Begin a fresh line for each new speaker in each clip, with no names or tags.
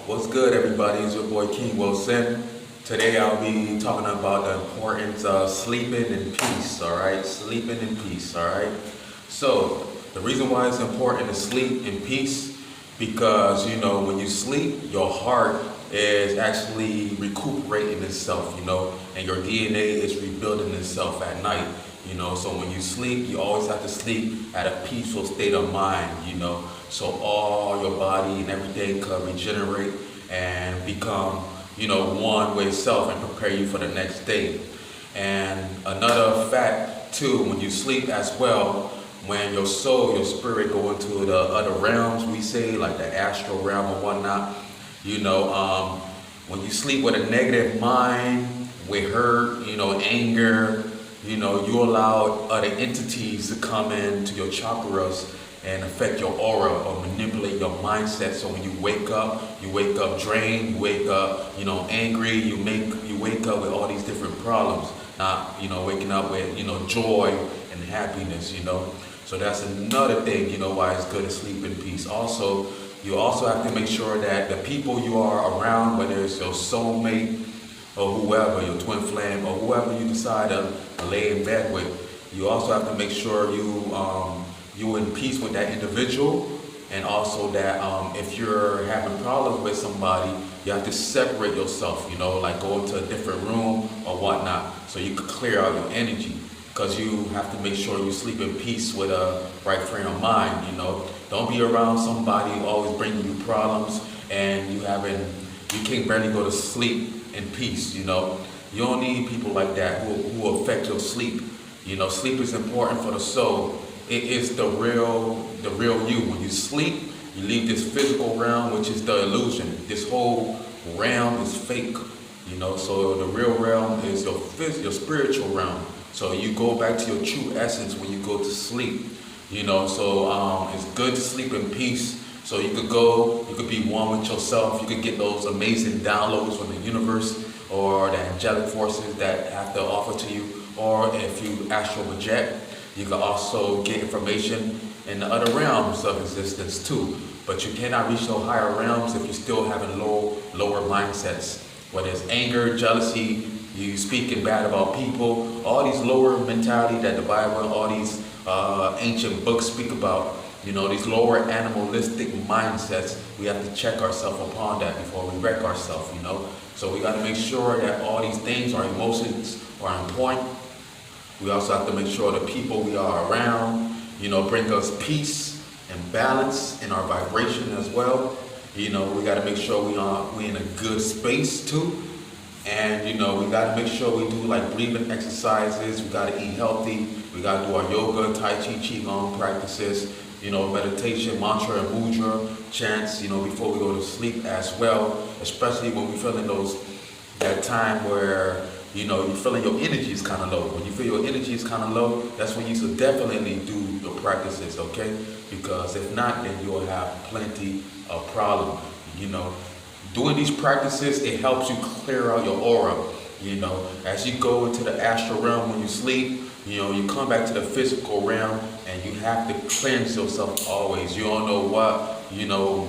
What's good, everybody? It's your boy King Wilson. Today I'll be talking about the importance of sleeping in peace, all right? Sleeping in peace, all right? So, the reason why it's important to sleep in peace, because, when you sleep, your heart is actually recuperating itself, and your DNA is rebuilding itself at night, So when you sleep, you always have to sleep at a peaceful state of mind, so all your body and everything can regenerate and become, one with itself and prepare you for the next day. And another fact too, when you sleep as well, when your soul, your spirit go into the other realms, we say like the astral realm or whatnot, when you sleep with a negative mind, with hurt, anger, you allow other entities to come into your chakras and affect your aura or manipulate your mindset. So when you wake up drained, you wake up, angry, you wake up with all these different problems, not, waking up with, joy and happiness, So that's another thing, why it's good to sleep in peace. Also, you also have to make sure that the people you are around, whether it's your soulmate or whoever, your twin flame or whoever you decide to lay in bed with, you also have to make sure you're in peace with that individual. And also that if you're having problems with somebody, you have to separate yourself, like go into a different room or whatnot, so you can clear out your energy. Because you have to make sure you sleep in peace with a right frame of mind, Don't be around somebody who always bringing you problems and you can't barely go to sleep in peace, You don't need people like that who affect your sleep. Sleep is important for the soul. It is the real you. When you sleep, you leave this physical realm, which is the illusion. This whole realm is fake, So the real realm is your spiritual realm. So you go back to your true essence when you go to sleep, So it's good to sleep in peace. So you could be one with yourself. You could get those amazing downloads from the universe or the angelic forces that have to offer to you. Or if you astral project, you can also get information in the other realms of existence too. But you cannot reach those higher realms if you're still having lower mindsets. Whether it's anger, jealousy, you speaking bad about people, all these lower mentality that the Bible and all these ancient books speak about, these lower animalistic mindsets, we have to check ourselves upon that before we wreck ourselves, So we got to make sure that all these things, our emotions are on point. We also have to make sure the people we are around, bring us peace and balance in our vibration as well. We got to make sure we in a good space too. And, we got to make sure we do like breathing exercises. We got to eat healthy. We got to do our yoga, tai chi, qigong practices, meditation, mantra and mudra, chants, before we go to sleep as well. Especially when we feel in that time where, you're feeling your energy is kind of low. When you feel your energy is kind of low, that's when you should definitely do your practices, okay? Because if not, then you'll have plenty of problems, Doing these practices, it helps you clear out your aura, As you go into the astral realm when you sleep, you come back to the physical realm and you have to cleanse yourself always. You don't know what,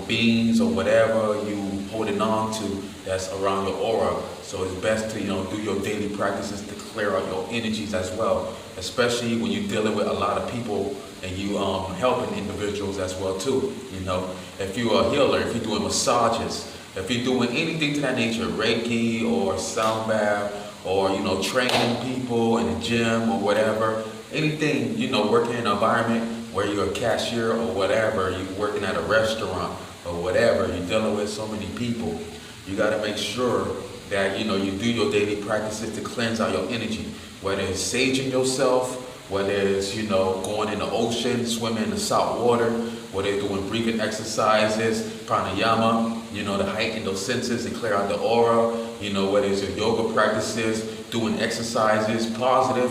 beings or whatever you holding on to that's around your aura. So it's best to, do your daily practices to clear out your energies as well. Especially when you're dealing with a lot of people and you helping individuals as well too. If you're a healer, if you're doing massages, if you're doing anything to that nature, Reiki or sound bath, or, training people in the gym or whatever, anything, working in an environment where you're a cashier or whatever, you're working at a restaurant or whatever, you're dealing with so many people, you got to make sure that, you do your daily practices to cleanse out your energy, whether it's saging yourself, whether it's, going in the ocean, swimming in the salt water, whether it's doing breathing exercises, pranayama, to heighten those senses and clear out the aura, whether it's your yoga practices, doing exercises, positive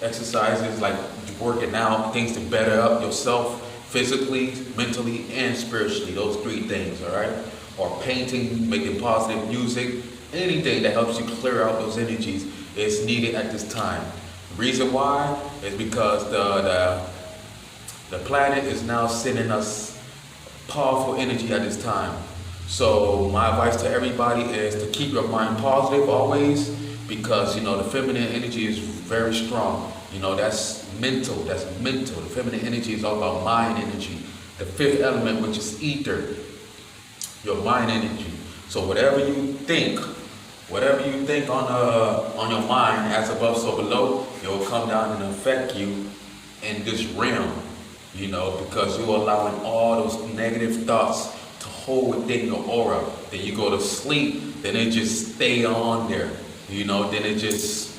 exercises like working out, things to better up yourself physically, mentally, and spiritually, those three things, all right? Or painting, making positive music, anything that helps you clear out those energies is needed at this time. The reason why is because the planet is now sending us powerful energy at this time. So my advice to everybody is to keep your mind positive always, because the feminine energy is very strong. That's mental. That's mental. The feminine energy is all about mind energy. The fifth element, which is ether, your mind energy. So whatever you think on your mind, as above so below, it will come down and affect you in this realm. Because you're allowing all those negative thoughts to hold within your aura. Then you go to sleep, then it just stay on there. Then it just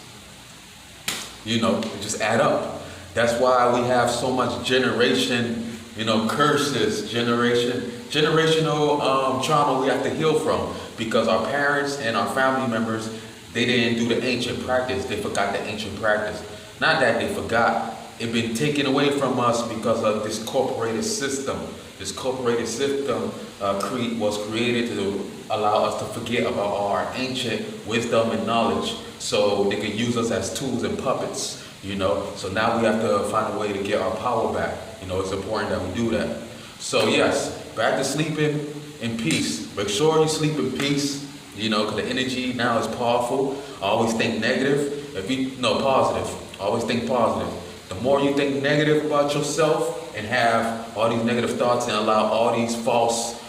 add up. That's why we have so much curses, generational trauma we have to heal from, because our parents and our family members, they didn't do the ancient practice. They forgot the ancient practice. Not that they forgot. It been taken away from us because of this corporated system. This corporated system was created to allow us to forget about our ancient wisdom and knowledge, so they can use us as tools and puppets. So now we have to find a way to get our power back. It's important that we do that. So yes, back to sleeping in peace. Make sure you sleep in peace, because the energy now is powerful. Always think negative. Positive. Always think positive. The more you think negative about yourself and have all these negative thoughts and allow all these false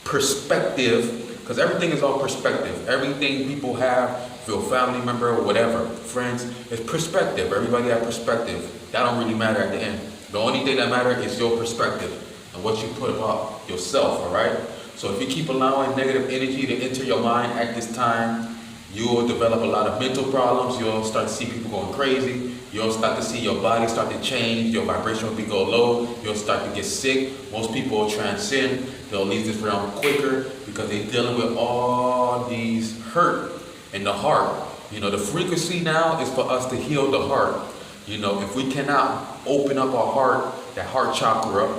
perspective, because everything is all perspective. Everything people have, if you're a family member or whatever, friends, it's perspective. Everybody has perspective. That don't really matter at the end. The only thing that matters is your perspective and what you put about yourself, all right? So if you keep allowing negative energy to enter your mind at this time, you'll develop a lot of mental problems. You'll start to see people going crazy. You'll start to see your body start to change. Your vibration will go low. You'll start to get sick. Most people will transcend. They'll leave this realm quicker because they're dealing with all these hurt in the heart. The frequency now is for us to heal the heart. If we cannot open up our heart, that heart chakra,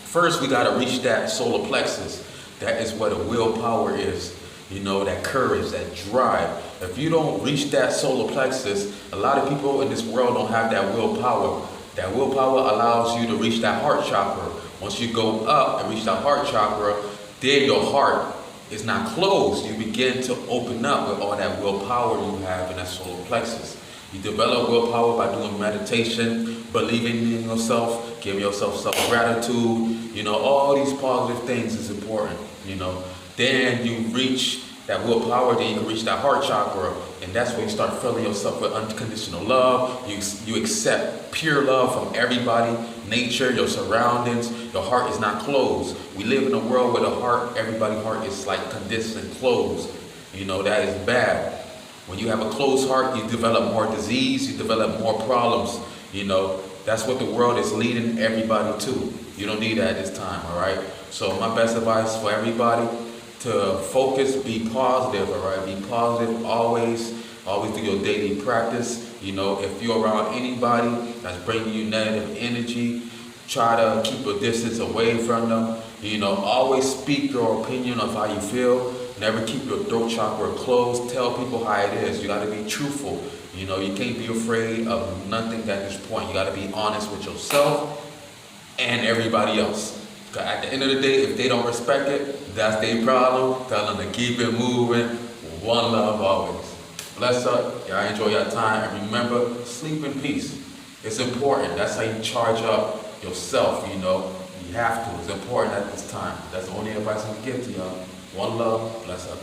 first we got to reach that solar plexus. That is what a willpower is. That courage, that drive. If you don't reach that solar plexus, a lot of people in this world don't have that willpower. That willpower allows you to reach that heart chakra. Once you go up and reach that heart chakra, then your heart is not closed. You begin to open up with all that willpower you have in that solar plexus. You develop willpower by doing meditation, believing in yourself, giving yourself self-gratitude. All these positive things is important, Then you reach that willpower, then you can reach that heart chakra, and that's when you start filling yourself with unconditional love. You accept pure love from everybody, nature, your surroundings. Your heart is not closed. We live in a world where everybody's heart is like condensed and closed. That is bad. When you have a closed heart, you develop more disease, you develop more problems. That's what the world is leading everybody to. You don't need that at this time, all right? So my best advice for everybody, to focus, be positive, all right? Be positive, always do your daily practice. If you're around anybody that's bringing you negative energy, try to keep a distance away from them. Always speak your opinion of how you feel. Never keep your throat chakra closed. Tell people how it is. You got to be truthful. You can't be afraid of nothing at this point. You got to be honest with yourself and everybody else. Because at the end of the day, if they don't respect it, that's their problem. Tell them to keep it moving. One love always. Bless up. Y'all enjoy your time. And remember, sleep in peace. It's important. That's how you charge up yourself, You have to. It's important at this time. That's the only advice I can give to y'all. One love. Bless up.